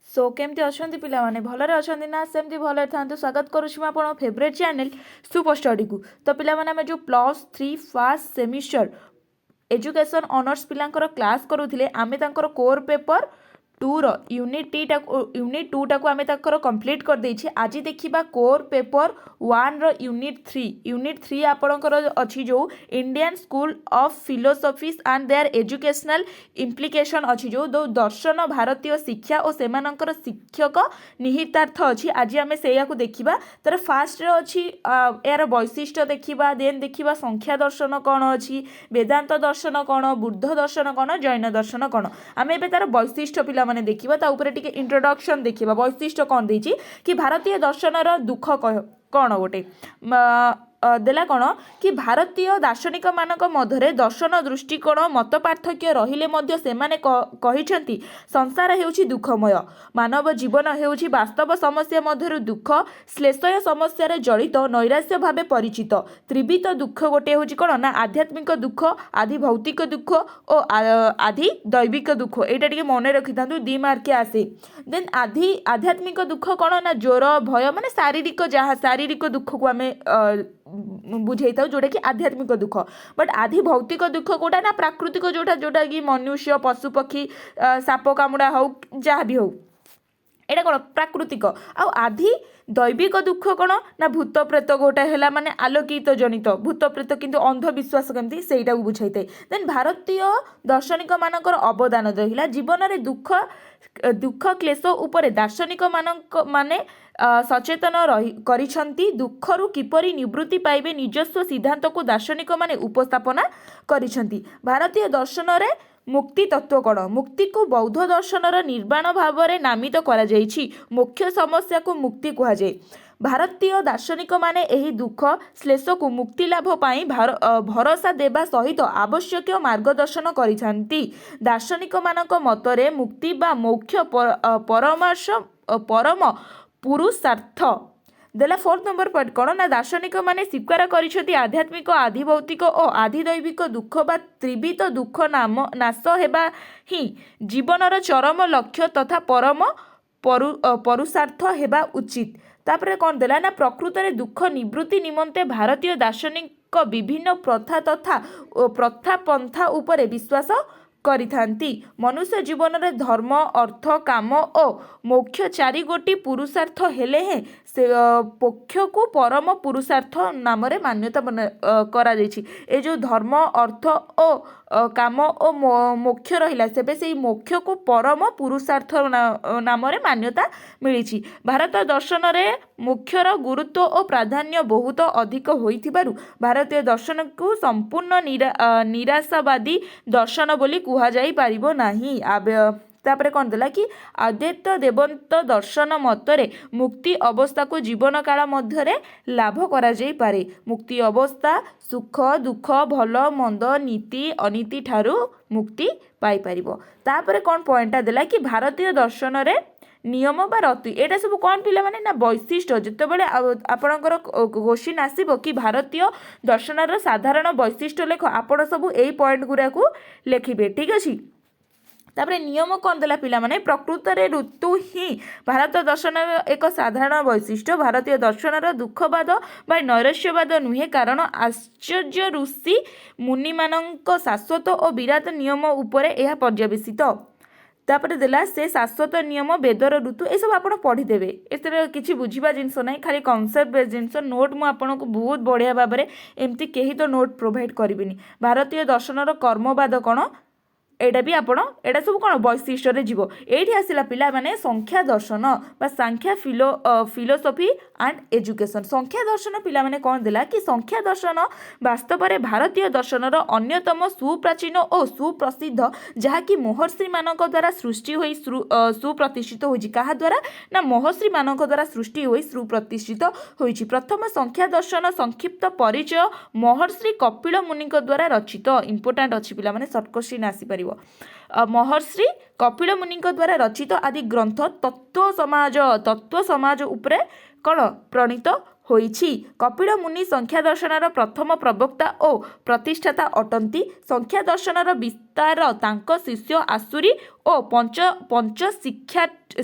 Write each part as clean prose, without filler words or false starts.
सो केमती अच्छा पिलाने भलरे अच्छा ना सेमती भल था स्वागत करुच्छी आप फेवरेट चैनल सुपर स्टडी को। तो पिलाने जो +3 फर्स्ट सेमिस्टर एजुकेशन ऑनर्स पिलांकर क्लास करूले आमे तांकर कोर पेपर 2 रो यूनिट 2 टाको आमे तांकर कंप्लीट कर देछि। आज देखिबा कोर पेपर 1 रो यूनिट 3 आपणकर अछि जो Indian school of philosophies and there educational implication अछि जो दो दर्शन भारतीय शिक्षा और सेमानकर शिक्षक निहितार्थ अछि। आज आमे सेया को देखिबा तर फास्ट रे अछि यार वैशिष्ट्य देखिबा देन देखिबा संख्या दर्शन कोन अछि वेदांत दर्शन कोन बुद्ध दर्शन कोन जैन दर्शन कोन आमे एबे तार वैशिष्ट्य पिला माने देखिबा ता ऊपर टिके इंट्रोडक्शन देखिबा वैशिष्ट्य कोन देछि कि भारतीय दर्शनर दुख कोन गोटे देला कोन कि भारतीय दार्शनिक मानक मध्यरे दर्शन दृष्टिकोण मत पार्थक्य रहिले मध्य सेमाने कहिसंती संसार हेउछि दुखमय मानव जीवन हेउछि वास्तव समस्या मध्यरु दुख श्लेषय समस्या रे जड़ित नैराश्य भावे परिचित त्रिविध दुख गोटे हेउछि कोन ना आध्यात्मिक दुख आदि भौतिक दुख और आदि दैविक दुख एटा टिके मने रखितांतु 2 मार्क आसे। देन आदि आध्यात्मिक दुख कोन ना ज्वर भय माने शारीरिक दुख को आमे बुझे था जोटा कि आध्यात्मिक दुख बट आधि भौतिक दुख कोटा ना प्राकृतिक जोटा जोटा कि मनुष्य पशु पक्षी साप कामुड़ा हो जहाँ भी हो एटा कौन प्राकृतिक आधि दैविक दुख कौन ना भूत प्रेत गोटा है माने आलोकित जनित भूत प्रेत किंतु अंधविश्वास केमती सेटा को बुझाई थाए। देन भारतीय दार्शनिक मानकर अवदान रहिला जीवन में दुख क्लेश उपरे दार्शनिक माने सचेतन करिछंती दुखरु किपरि निवृत्ति पाइबे निजस्व सिद्धांत को दार्शनिक माने उपस्थापना करिछंती। भारतीय दर्शन रे मुक्ति तत्व कौन मुक्ति को बौद्ध दर्शनर निर्वाण भाव में नामित करा जाइछि मुख्य समस्या को मुक्ति कहा जाए। भारतीय दार्शनिक माने एही दुख श्लेष को मुक्ति लाभ पाई भरोसा देवा सहित आवश्यक मार्गदर्शन करिछंती। दार्शनिक मानक मतरे मुक्ति बा मोक्ष परम पुरुषार्थ देला। 4 नंबर पॉइंट कौन ना दार्शनिक माने स्वीकार करिछंती आध्यात्मिक आधि भौतिक और आधि दैविक दुख बा त्रिविध दुख नाश हेबा ही जीवनर चरम लक्ष्य तथा परम पुरुषार्थ हेबा उचित। तापरे कौन देला ना प्रकृत रे दुख निवृत्ति निमंते भारतीय दार्शनिक विभिन्न प्रथा तथा प्रथा पंथा उपरे विश्वास करिथांती। मनुष्य जीवन में धर्म अर्थ काम और मोक्ष 4 गोटी पुरुषार्थ हेले हैं से पक्ष को परम पुरुषार्थ नाम रे मान्यता करा जायछि। ए जो धर्म अर्थ और काम और मोक्ष रहिला सेबे से मोक्ष को परम पुरुषार्थ नाम रे मान्यता मिलिछि। भारत दर्शन रे मोक्षर गुरुत्व और प्राधान्य बहुत अधिक होइथिबारु भारतीय दर्शन को संपूर्ण निराशावादी दर्शन बोली कुहा जाई पारिबो नाही। तापरे कौन देला कि अद्वैत देवंत दर्शन मतरे मुक्ति अवस्था को जीवन काल मध्यरे लाभ करा जाई पारे। मुक्ति अवस्था सुख दुख भल मंद नीति अनीति ठारू मुक्ति पाई पारिबो। तापरे कौन पॉइंटा देला कि भारतीय दर्शन रे नियम बा रति एटा सब कौन पिला माने ना वैशिष्ट्य जेतेबेले आपणकर क्वेश्चन आसीबो कि भारतीय दर्शनर साधारण वैशिष्ट्य लेख आपण सब एई पॉइंट गुरा को लेखिबे ठीक अछि। तापरे नियम कौन देला पिला माने प्रकृत रे ऋतु ही भारत दर्शन एक साधारण वैशिष्ट्य भारतीय दर्शनर दुखवाद बा नैराश्यवाद नुहे कारण आश्चर्य ऋषि मुनि मानक शाश्वत और विराट नियम उपरे यह पर्यवेसित। तापरे देला से शाश्वत नियम वेदर ऋतु ये सब आप पढ़ीदेवे एसर किसी बुझा जिनस ना खाली कनसेप्ट बेस जिनस नोट मु आपको बहुत बढ़िया भाव में एमती कहीं तो नोट प्रोवाइड करी। भारतीय दर्शनर कर्मवाद कौन एटा भी आपण एटा सब कौन वैशिष्ट्य रे जीव एठी आसिला पिला माने संख्या दर्शन बा संख्या फिलोसफी एंड एजुकेशन। संख्या दर्शन पिला माने कौन देला कि संख्या दर्शन वास्तव में भारतीय दर्शनर अन्यतम सुप्राचीन और सुप्रसिद्ध जहाँकि महर्षि मानक द्वारा सृष्टि होई सुप्रतिष्ठित होइछि। कहा द्वारा ना महर्षि मानक द्वारा सृष्टि होई सुप्रतिष्ठित होइछि। प्रथम संख्या दर्शन संक्षिप्त परिचय महर्षि कपिल मुनि द्वारा रचित इंपोर्टेंट अच्छी पिला माने शॉर्ट क्वेश्चन आसी पारिबो। महर्षि कपिल मुनि द्वारा रचित आदि ग्रंथ तत्व समाज उपरे कौन प्रणीत होइछि। कपिल मुनि संख्या दर्शनर प्रथम प्रवक्ता और प्रतिष्ठाता अटंती। संख्या दर्शनर ଅବତାର ତାଙ୍କ ଶିଷ୍ୟ ଆସୁରୀ ଓ ପଞ୍ଚ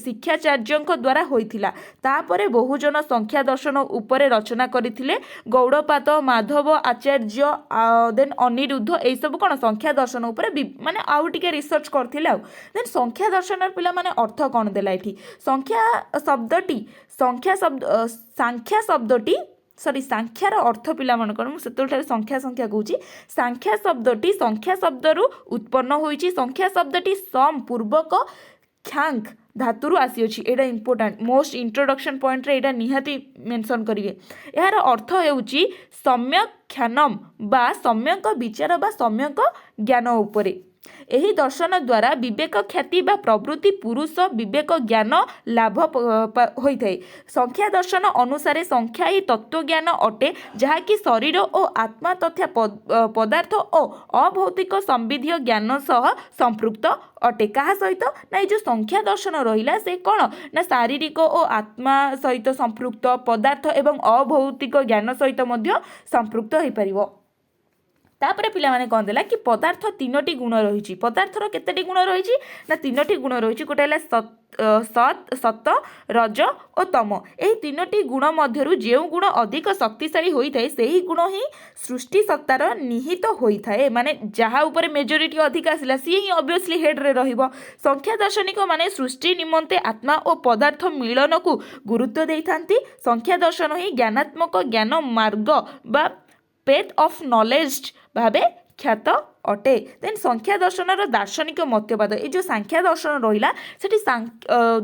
ଶିକ୍ଷାଚାର୍ଯ୍ୟଙ୍କ ଦ୍ୱାରା ହୋଇଥିଲା। ତାପରେ ବହୁଜନ ସଂଖ୍ୟା ଦର୍ଶନ ଉପରେ ରଚନା କରିଥିଲେ। ଗୌଡ଼ପାଦ, ମାଧବ ଆଚାର୍ଯ୍ୟ, ଦେନ୍ ଅନିରୁଦ୍ଧ, ଏଇସବୁ କ'ଣ ସଂଖ୍ୟା ଦର୍ଶନ ଉପରେ ମାନେ ଆଉ ଟିକେ ରିସର୍ଚ୍ଚ କରିଥିଲେ। ଆଉ ଦେନ୍ ସଂଖ୍ୟା ଦର୍ଶନର ପିଲାମାନେ ଅର୍ଥ କ'ଣ ଦେଲା ଏଠି? ସାଂଖ୍ୟାର ଅର୍ଥ ପିଲାମାନଙ୍କର, ମୁଁ ସେତେବେଳେ ସଂଖ୍ୟା କହୁଛି। ସାଂଖ୍ୟା ଶବ୍ଦରୁ ଉତ୍ପନ୍ନ ହୋଇଛି। ସଂଖ୍ୟା ଶବ୍ଦଟି ସମ୍ ପୂର୍ବକ ଖ୍ୟାଙ୍ଗ ଧାତୁରୁ ଆସିଅଛି। ଏଇଟା ଇମ୍ପୋର୍ଟାଣ୍ଟ, ମୋଷ୍ଟ ଇଣ୍ଟ୍ରୋଡକ୍ସନ୍ ପଏଣ୍ଟରେ ଏଇଟା ନିହାତି ମେନସନ୍ କରିବେ। ଏହାର ଅର୍ଥ ହେଉଛି ସମ୍ୟକ୍ ଖ୍ୟାନମ୍ ବା ସମ୍ୟକ ବିଚାର ବା ସମ୍ୟକ ଜ୍ଞାନ ଉପରେ। ଏହି ଦର୍ଶନ ଦ୍ୱାରା ବିବେକ ଖ୍ୟାତି ବା ପ୍ରବୃତ୍ତି ପୁରୁଷ ବିବେକ ଜ୍ଞାନ ଲାଭ ହୋଇଥାଏ। ସଂଖ୍ୟା ଦର୍ଶନ ଅନୁସାରେ ସଂଖ୍ୟା ହିଁ ତତ୍ତ୍ୱଜ୍ଞାନ ଅଟେ, ଯାହାକି ଶରୀର ଓ ଆତ୍ମା ତଥା ପଦାର୍ଥ ଓ ଅଭୌତିକ ସମ୍ବନ୍ଧୀୟ ଜ୍ଞାନ ସହ ସମ୍ପୃକ୍ତ ଅଟେ। କାହା ସହିତ? ନା ଏଇ ଯେଉଁ ସଂଖ୍ୟା ଦର୍ଶନ ରହିଲା ସେ କ'ଣ ନା ଶାରୀରିକ ଓ ଆତ୍ମା ସହିତ ସମ୍ପୃକ୍ତ, ପଦାର୍ଥ ଏବଂ ଅଭୌତିକ ଜ୍ଞାନ ସହିତ ମଧ୍ୟ ସମ୍ପୃକ୍ତ ହୋଇପାରିବ। ତାପରେ ପିଲାମାନେ କ'ଣ ଦେଲା କି ପଦାର୍ଥ ତିନୋଟି ଗୁଣ ରହିଛି। ପଦାର୍ଥର କେତେଟି ଗୁଣ ରହିଛି? ନା ତିନୋଟି ଗୁଣ ରହିଛି। ଗୋଟେ ହେଲା ସତ, ରଜ ଓ ତମ। ଏହି ତିନୋଟି ଗୁଣ ମଧ୍ୟରୁ ଯେଉଁ ଗୁଣ ଅଧିକ ଶକ୍ତିଶାଳୀ ହୋଇଥାଏ ସେହି ଗୁଣ ହିଁ ସୃଷ୍ଟି ସତ୍ତାର ନିହିତ ହୋଇଥାଏ। ମାନେ ଯାହା ଉପରେ ମେଜରିଟି ଅଧିକ ଆସିଲା ସିଏ ହିଁ ଅବଭିୟସଲି ହେଡ଼୍ରେ ରହିବ। ସଂଖ୍ୟା ଦାର୍ଶନିକ ମାନେ ସୃଷ୍ଟି ନିମନ୍ତେ ଆତ୍ମା ଓ ପଦାର୍ଥ ମିଳନକୁ ଗୁରୁତ୍ୱ ଦେଇଥାନ୍ତି। ସଂଖ୍ୟା ଦର୍ଶନ ହିଁ ଜ୍ଞାନାତ୍ମକ ଜ୍ଞାନ ମାର୍ଗ ବା ପେଥ୍ ଅଫ୍ ନଲେଜ ଭାବେ ଖ୍ୟାତ ଅଟେ। ଦେନ୍ ସଂଖ୍ୟା ଦର୍ଶନର ଦାର୍ଶନିକ ମତବାଦ, ଏ ଯେଉଁ ସାଂଖ୍ୟ ଦର୍ଶନ ରହିଲା ସେଠି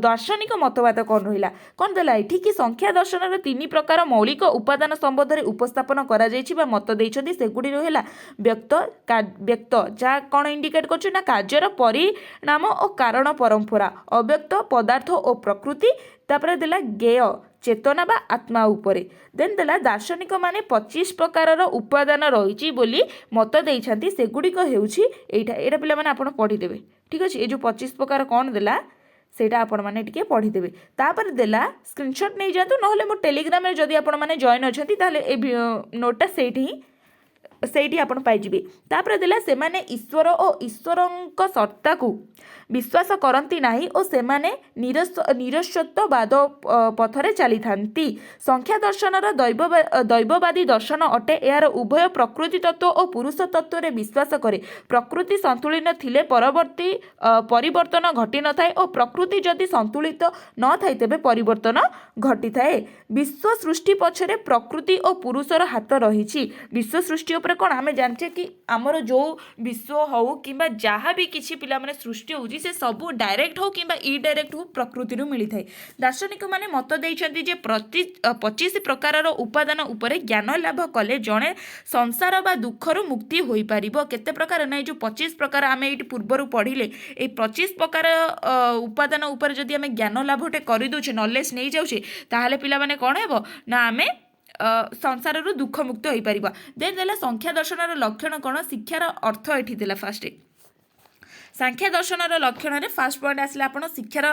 ଦାର୍ଶନିକ ମତବାଦ କ'ଣ ରହିଲା? କ'ଣ ଦେଲା ଏଠି କି ସଂଖ୍ୟା ଦର୍ଶନର 3 ପ୍ରକାର ମୌଳିକ ଉପାଦାନ ସମ୍ବନ୍ଧରେ ଉପସ୍ଥାପନ କରାଯାଇଛି ବା ମତ ଦେଇଛନ୍ତି। ସେଗୁଡ଼ିକ ହେଲା ବ୍ୟକ୍ତ, ଯାହା କ'ଣ ଇଣ୍ଡିକେଟ୍ କରୁଛି ନା କାର୍ଯ୍ୟର ପରିଣାମ ଓ କାରଣ ପରମ୍ପରା। ଅବ୍ୟକ୍ତ ପଦାର୍ଥ ଓ ପ୍ରକୃତି। ତାପରେ ଦେଲା ଜ୍ଞେୟ ଚେତନା ବା ଆତ୍ମା ଉପରେ। ଦେନ୍ ଦେଲା ଦାର୍ଶନିକ ମାନେ 25 ପ୍ରକାରର ଉପାଦାନ ରହିଛି ବୋଲି ମତ ଦେଇଛନ୍ତି। ସେଗୁଡ଼ିକ ହେଉଛି ଏଇଟା ପିଲାମାନେ ଆପଣ ପଢ଼ିଦେବେ, ଠିକ୍ ଅଛି। ଏ ଯେଉଁ 25 ପ୍ରକାର କ'ଣ ଦେଲା ସେଇଟା ଆପଣମାନେ ଟିକେ ପଢ଼ିଦେବେ। ତାପରେ ଦେଲା ସ୍କ୍ରିନଶଟ୍ ନେଇଯାଆନ୍ତୁ, ନହେଲେ ମୋ ଟେଲିଗ୍ରାମରେ ଯଦି ଆପଣମାନେ ଜଏନ୍ ଅଛନ୍ତି ତାହେଲେ ଏ ନୋଟ୍ଟା ସେଇଠି ଆପଣ ପାଇଯିବେ। ତାପରେ ଦେଲା ସେମାନେ ଈଶ୍ୱର ଓ ଈଶ୍ୱରଙ୍କ ସତ୍ତାକୁ ବିଶ୍ୱାସ କରନ୍ତି ନାହିଁ ଓ ସେମାନେ ନିରସ୍ୱତ୍ୱବାଦ ପଥରେ ଚାଲିଥାନ୍ତି। ସଂଖ୍ୟା ଦର୍ଶନର ଦୈବବାଦୀ ଦର୍ଶନ ଅଟେ। ଏହାର ଉଭୟ ପ୍ରକୃତି ତତ୍ତ୍ୱ ଓ ପୁରୁଷ ତତ୍ତ୍ୱରେ ବିଶ୍ୱାସ କରେ। ପ୍ରକୃତି ସନ୍ତୁଳିତ ଥିଲେ ପରିବର୍ତ୍ତନ ଘଟିନଥାଏ ଓ ପ୍ରକୃତି ଯଦି ସନ୍ତୁଳିତ ନଥାଏ ତେବେ ପରିବର୍ତ୍ତନ ଘଟିଥାଏ। ବିଶ୍ୱ ସୃଷ୍ଟି ପଛରେ ପ୍ରକୃତି ଓ ପୁରୁଷର ହାତ ରହିଛି। ବିଶ୍ୱ ସୃଷ୍ଟି ଉପରେ କ'ଣ ଆମେ ଜାଣିଛେ କି ଆମର ଯେଉଁ ବିଶ୍ୱ ହେଉ କିମ୍ବା ଯାହା ବି କିଛି ପିଲାମାନେ ସୃଷ୍ଟି ହେଉଛି ସେ ସବୁ ଡାଇରେକ୍ଟ ହେଉ କିମ୍ବା ଇଡାଇରେକ୍ଟ ହେଉ ପ୍ରକୃତିରୁ ମିଳିଥାଏ। ଦାର୍ଶନିକମାନେ ମତ ଦେଇଛନ୍ତି ଯେ 25 ପ୍ରକାରର ଉପାଦାନ ଉପରେ ଜ୍ଞାନ ଲାଭ କଲେ ଜଣେ ସଂସାର ବା ଦୁଃଖରୁ ମୁକ୍ତି ହୋଇପାରିବ। କେତେ ପ୍ରକାର? ନା ଏଇ ଯେଉଁ 25 ପ୍ରକାର ଆମେ ଏଇଠି ପୂର୍ବରୁ ପଢ଼ିଲେ, ଏଇ 25 ପ୍ରକାର ଉପାଦାନ ଉପରେ ଯଦି ଆମେ ଜ୍ଞାନ ଲାଭଟେ କରିଦେଉଛେ, ନଲେଜ ନେଇଯାଉଛେ, ତାହେଲେ ପିଲାମାନେ କ'ଣ ହେବ ନା ଆମେ ସଂସାରରୁ ଦୁଃଖ ମୁକ୍ତ ହୋଇପାରିବା। ଦେନ୍ ଦେଲା ସଂଖ୍ୟା ଦର୍ଶନର ଲକ୍ଷଣ କ'ଣ? ଶିକ୍ଷାର ଅର୍ଥ ଏଠି ଦେଲା ଫାର୍ଷ୍ଟ। ସାଂଖ୍ୟ ଦର୍ଶନର ଲକ୍ଷଣରେ ଫାର୍ଷ୍ଟ ପଏଣ୍ଟ ଆସିଲା ଆପଣ ଶିକ୍ଷାର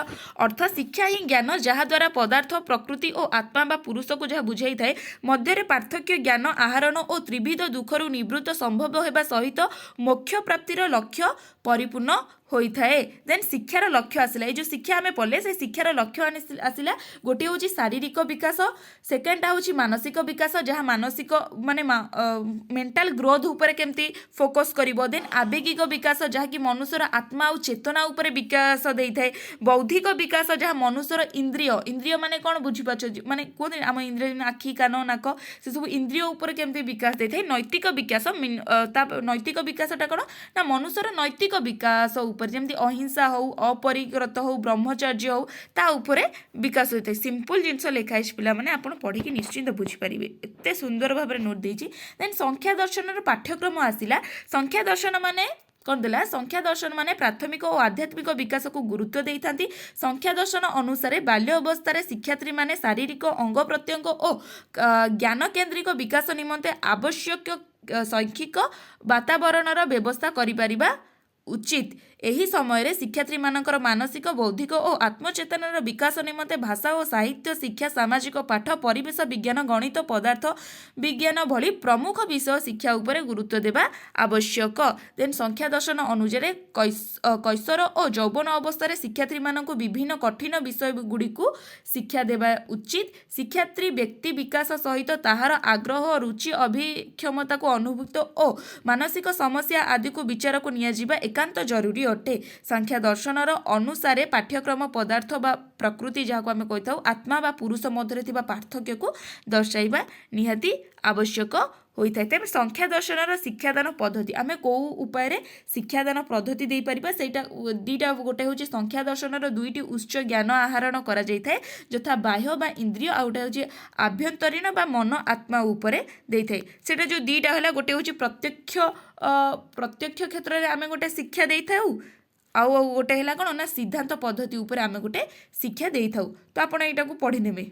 ଅର୍ଥ। ଶିକ୍ଷା ହିଁ ଜ୍ଞାନ ଯାହାଦ୍ୱାରା ପଦାର୍ଥ, ପ୍ରକୃତି ଓ ଆତ୍ମା ବା ପୁରୁଷକୁ ଯାହା ବୁଝାଇଥାଏ ମଧ୍ୟରେ ପାର୍ଥକ୍ୟ ଜ୍ଞାନ ଆହରଣ ଓ ତ୍ରିବିଧ ଦୁଃଖରୁ ନିବୃତ୍ତ ସମ୍ଭବ ହେବା ସହିତ ମୋକ୍ଷ ପ୍ରାପ୍ତିର ଲକ୍ଷ୍ୟ ପରିପୂର୍ଣ୍ଣ ହୋଇଥାଏ। ଦେନ୍ ଶିକ୍ଷାର ଲକ୍ଷ୍ୟ ଆସିଲା। এই ଯେଉଁ ଶିକ୍ଷା ଆମେ ପଢ଼ିଲେ ସେ ଶିକ୍ଷାର ଲକ୍ଷ୍ୟ ଆସିଲା। ଗୋଟିଏ ହେଉଛି ଶାରୀରିକ ବିକାଶ, ସେକେଣ୍ଡଟା ହେଉଛି ମାନସିକ ବିକାଶ, ଯାହା ମାନସିକ ମାନେ ମେଣ୍ଟାଲ ଗ୍ରୋଥ ଉପରେ କେମିତି ଫୋକସ୍ କରିବ। ଦେନ୍ ଆବେଗିକ ବିକାଶ ଯାହାକି ମନୁଷ୍ୟର ଆତ୍ମା ଆଉ ଚେତନା ଉପରେ ବିକାଶ ଦେଇଥାଏ। ବୌଦ୍ଧିକ ବିକାଶ ଯାହା ମନୁଷ୍ୟର ଇନ୍ଦ୍ରିୟ ମାନେ କ'ଣ ବୁଝିପାରୁଛ, ମାନେ କୁହନ୍ତି ଆମ ଇନ୍ଦ୍ରିୟ ଆଖି, କାନ, ନାକ, ସେସବୁ ଇନ୍ଦ୍ରିୟ ଉପରେ କେମିତି ବିକାଶ ଦେଇଥାଏ। ନୈତିକ ବିକାଶ, ନୈତିକ ବିକାଶଟା କ'ଣ ନା ମନୁଷ୍ୟର ନୈତିକ ବିକାଶ ଉପରେ, ଯେମିତି ଅହିଂସା ହେଉ, ଅପରିଗ୍ରତ ହେଉ, ବ୍ରହ୍ମଚର୍ଯ୍ୟ ହେଉ, ତା ଉପରେ ବିକାଶ ହୋଇଥାଏ। ସିମ୍ପଲ୍ ଜିନିଷ ଲେଖା ହେଇଛି ପିଲାମାନେ, ଆପଣ ପଢ଼ିକି ନିଶ୍ଚିନ୍ତ ବୁଝିପାରିବେ, ଏତେ ସୁନ୍ଦର ଭାବରେ ନୋଟ୍ ଦେଇଛି। ଦେନ୍ ସଂଖ୍ୟା ଦର୍ଶନର ପାଠ୍ୟକ୍ରମ ଆସିଲା। ସଂଖ୍ୟା ଦର୍ଶନ ମାନେ କ'ଣ ଦେଲା? ସଂଖ୍ୟା ଦର୍ଶନ ମାନେ ପ୍ରାଥମିକ ଓ ଆଧ୍ୟାତ୍ମିକ ବିକାଶକୁ ଗୁରୁତ୍ୱ ଦେଇଥାନ୍ତି। ସଂଖ୍ୟା ଦର୍ଶନ ଅନୁସାରେ ବାଲ୍ୟ ଅବସ୍ଥାରେ ଶିକ୍ଷାର୍ଥୀମାନେ ଶାରୀରିକ ଅଙ୍ଗ ପ୍ରତ୍ୟଙ୍ଗ ଓ ଜ୍ଞାନ କେନ୍ଦ୍ରିକ ବିକାଶ ନିମନ୍ତେ ଆବଶ୍ୟକ ଶୈକ୍ଷିକ ବାତାବରଣର ବ୍ୟବସ୍ଥା କରିପାରିବା ଉଚିତ। ଏହି ସମୟରେ ଶିକ୍ଷାର୍ଥୀମାନଙ୍କର ମାନସିକ ବୌଦ୍ଧିକ ଓ ଆତ୍ମଚେତନାର ବିକାଶ ନିମନ୍ତେ ଭାଷା ଓ ସାହିତ୍ୟ ଶିକ୍ଷା ସାମାଜିକ ପାଠ ପରିବେଶ ବିଜ୍ଞାନ ଗଣିତ ପଦାର୍ଥ ବିଜ୍ଞାନ ଭଳି ପ୍ରମୁଖ ବିଷୟ ଶିକ୍ଷା ଉପରେ ଗୁରୁତ୍ୱ ଦେବା ଆବଶ୍ୟକ। ଦେନ୍ ସଂଖ୍ୟା ଦର୍ଶନ ଅନୁଯାୟୀ କୈଶୋର ଓ ଯୌବନ ଅବସ୍ଥାରେ ଶିକ୍ଷାର୍ଥୀମାନଙ୍କୁ ବିଭିନ୍ନ କଠିନ ବିଷୟଗୁଡ଼ିକୁ ଶିକ୍ଷା ଦେବା ଉଚିତ। ଶିକ୍ଷାର୍ଥୀ ବ୍ୟକ୍ତି ବିକାଶ ସହିତ ତାହାର ଆଗ୍ରହ ରୁଚି ଅଭିକ୍ଷମତାକୁ ଅନୁଭୂତ ଓ ମାନସିକ ସମସ୍ୟା ଆଦିକୁ ବିଚାରକୁ ନିଆଯିବା ଏକାନ୍ତ ଜରୁରୀ ଅଟେ। ସାଂଖ୍ୟ ଦର୍ଶନର ଅନୁସାରେ ପାଠ୍ୟକ୍ରମ ପଦାର୍ଥ ବା ପ୍ରକୃତି ଯାହାକୁ ଆମେ କହିଥାଉ ଆତ୍ମା ବା ପୁରୁଷ ମଧ୍ୟରେ ଥିବା ପାର୍ଥକ୍ୟକୁ ଦର୍ଶାଇବା ନିହାତି ଆବଶ୍ୟକ ହୋଇଥାଏ। ତେବେ ସଂଖ୍ୟା ଦର୍ଶନର ଶିକ୍ଷାଦାନ ପଦ୍ଧତି ଆମେ କେଉଁ ଉପାୟରେ ଶିକ୍ଷାଦାନ ପଦ୍ଧତି ଦେଇପାରିବା ସେଇଟା ଦୁଇଟା, ଗୋଟେ ହେଉଛି ସଂଖ୍ୟା ଦର୍ଶନର ଦୁଇଟି ଉଚ୍ଚ ଜ୍ଞାନ ଆହରଣ କରାଯାଇଥାଏ ଯଥା ବାହ୍ୟ ବା ଇନ୍ଦ୍ରିୟ, ଆଉ ଗୋଟେ ହେଉଛି ଆଭ୍ୟନ୍ତରୀଣ ବା ମନ ଆତ୍ମା ଉପରେ ଦେଇଥାଏ। ସେଇଟା ଯେଉଁ ଦୁଇଟା ହେଲା, ଗୋଟେ ହେଉଛି ପ୍ରତ୍ୟକ୍ଷ କ୍ଷେତ୍ରରେ ଆମେ ଗୋଟେ ଶିକ୍ଷା ଦେଇଥାଉ, ଆଉ ଗୋଟେ ହେଲା କ'ଣ ନା ସିଦ୍ଧାନ୍ତ ପଦ୍ଧତି ଉପରେ ଆମେ ଗୋଟେ ଶିକ୍ଷା ଦେଇଥାଉ। ତ ଆପଣ ଏଇଟାକୁ ପଢ଼ିନେବେ,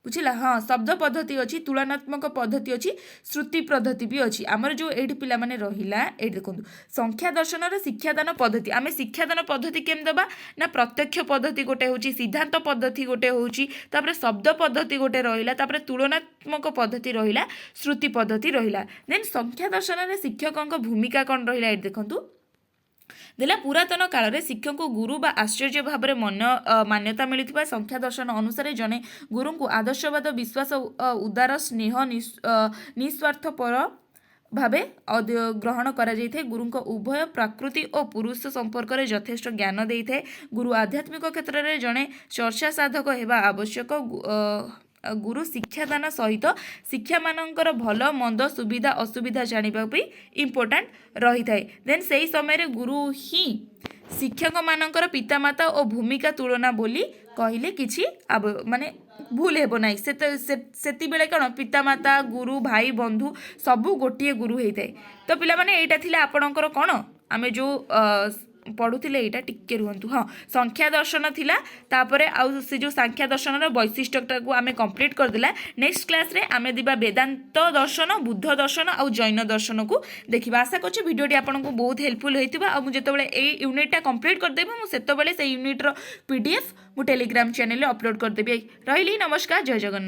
ବୁଝିଲା। ହଁ, ଶବ୍ଦ ପଦ୍ଧତି ଅଛି, ତୁଳନାତ୍ମକ ପଦ୍ଧତି ଅଛି, ଶ୍ରୁତି ପଦ୍ଧତି ବି ଅଛି। ଆମର ଯେଉଁ ଏଇଠି ପିଲାମାନେ ରହିଲା, ଏଇଠି ଦେଖନ୍ତୁ ସଂଖ୍ୟା ଦର୍ଶନର ଶିକ୍ଷାଦାନ ପଦ୍ଧତି। ଆମେ ଶିକ୍ଷାଦାନ ପଦ୍ଧତି କେମିତି ଦେବା ନା ପ୍ରତ୍ୟକ୍ଷ ପଦ୍ଧତି ଗୋଟେ ହେଉଛି, ସିଦ୍ଧାନ୍ତ ପଦ୍ଧତି ଗୋଟେ ହେଉଛି, ତାପରେ ଶବ୍ଦ ପଦ୍ଧତି ଗୋଟେ ରହିଲା, ତାପରେ ତୁଳନାତ୍ମକ ପଦ୍ଧତି ରହିଲା, ଶ୍ରୁତି ପଦ୍ଧତି ରହିଲା। ଦେନ୍ ସଂଖ୍ୟା ଦର୍ଶନରେ ଶିକ୍ଷକଙ୍କ ଭୂମିକା କ'ଣ ରହିଲା ଏଇଠି ଦେଖନ୍ତୁ। ଦେଲା ପୁରାତନ କାଳରେ ଶିକ୍ଷକଙ୍କୁ ଗୁରୁ ବା ଆଶ୍ଚର୍ଯ୍ୟ ଭାବରେ ମାନ୍ୟତା ମିଳିଥିବା ସଂଖ୍ୟା ଦର୍ଶନ ଅନୁସାରେ ଜଣେ ଗୁରୁଙ୍କୁ ଆଦର୍ଶବାଦ ବିଶ୍ୱାସ ଉଦାର ସ୍ନେହ ନିସ୍ୱାର୍ଥପର ଭାବେ ଗ୍ରହଣ କରାଯାଇଥାଏ। ଗୁରୁଙ୍କ ଉଭୟ ପ୍ରକୃତି ଓ ପୁରୁଷ ସମ୍ପର୍କରେ ଯଥେଷ୍ଟ ଜ୍ଞାନ ଦେଇଥାଏ। ଗୁରୁ ଆଧ୍ୟାତ୍ମିକ କ୍ଷେତ୍ରରେ ଜଣେ ଚର୍ଚ୍ଚା ସାଧକ ହେବା ଆବଶ୍ୟକ। ଗୁରୁ ଶିକ୍ଷାଦାନ ସହିତ ଶିକ୍ଷାମାନଙ୍କର ଭଲ ମନ୍ଦ ସୁବିଧା ଅସୁବିଧା ଜାଣିବା ବି ଇମ୍ପୋର୍ଟାଣ୍ଟ ରହିଥାଏ। ଦେନ୍ ସେହି ସମୟରେ ଗୁରୁ ହିଁ ଶିକ୍ଷକମାନଙ୍କର ପିତାମାତା ଓ ଭୂମିକା ତୁଳନା ବୋଲି କହିଲେ କିଛି ମାନେ ଭୁଲ ହେବ ନାହିଁ। ସେତେବେଳେ କ'ଣ ପିତାମାତା ଗୁରୁ ଭାଇ ବନ୍ଧୁ ସବୁ ଗୋଟିଏ ଗୁରୁ ହେଇଥାଏ। ତ ପିଲାମାନେ ଏଇଟା ଥିଲା ଆପଣଙ୍କର କ'ଣ ଆମେ ଯେଉଁ ପଢ଼ୁଥିଲେ, ଏଇଟା ଟିକେ ରୁହନ୍ତୁ। ହଁ, ସଂଖ୍ୟା ଦର୍ଶନ ଥିଲା, ତାପରେ ଆଉ ସେ ଯେଉଁ ସାଂଖ୍ୟ ଦର୍ଶନର ବୈଶିଷ୍ଟ୍ୟଟାକୁ ଆମେ କମ୍ପ୍ଲିଟ୍ କରିଦେଲା। ନେକ୍ସଟ କ୍ଲାସ୍ରେ ଆମେ ଦେବା ବେଦାନ୍ତ ଦର୍ଶନ, ବୁଦ୍ଧ ଦର୍ଶନ ଆଉ ଜୈନ ଦର୍ଶନକୁ ଦେଖିବା। ଆଶା କରୁଛି ଭିଡ଼ିଓଟି ଆପଣଙ୍କୁ ବହୁତ ହେଲ୍ପଫୁଲ୍ ହୋଇଥିବ। ଆଉ ମୁଁ ଯେତେବେଳେ ଏଇ ୟୁନିଟ୍ଟା କମ୍ପ୍ଲିଟ୍ କରିଦେବି, ମୁଁ ସେତେବେଳେ ସେଇ ୟୁନିଟ୍ର PDF ମୁଁ ଟେଲିଗ୍ରାମ ଚ୍ୟାନେଲରେ ଅପଲୋଡ଼ କରିଦେବି। ରହିଲି, ନମସ୍କାର, ଜୟ ଜଗନ୍ନାଥ।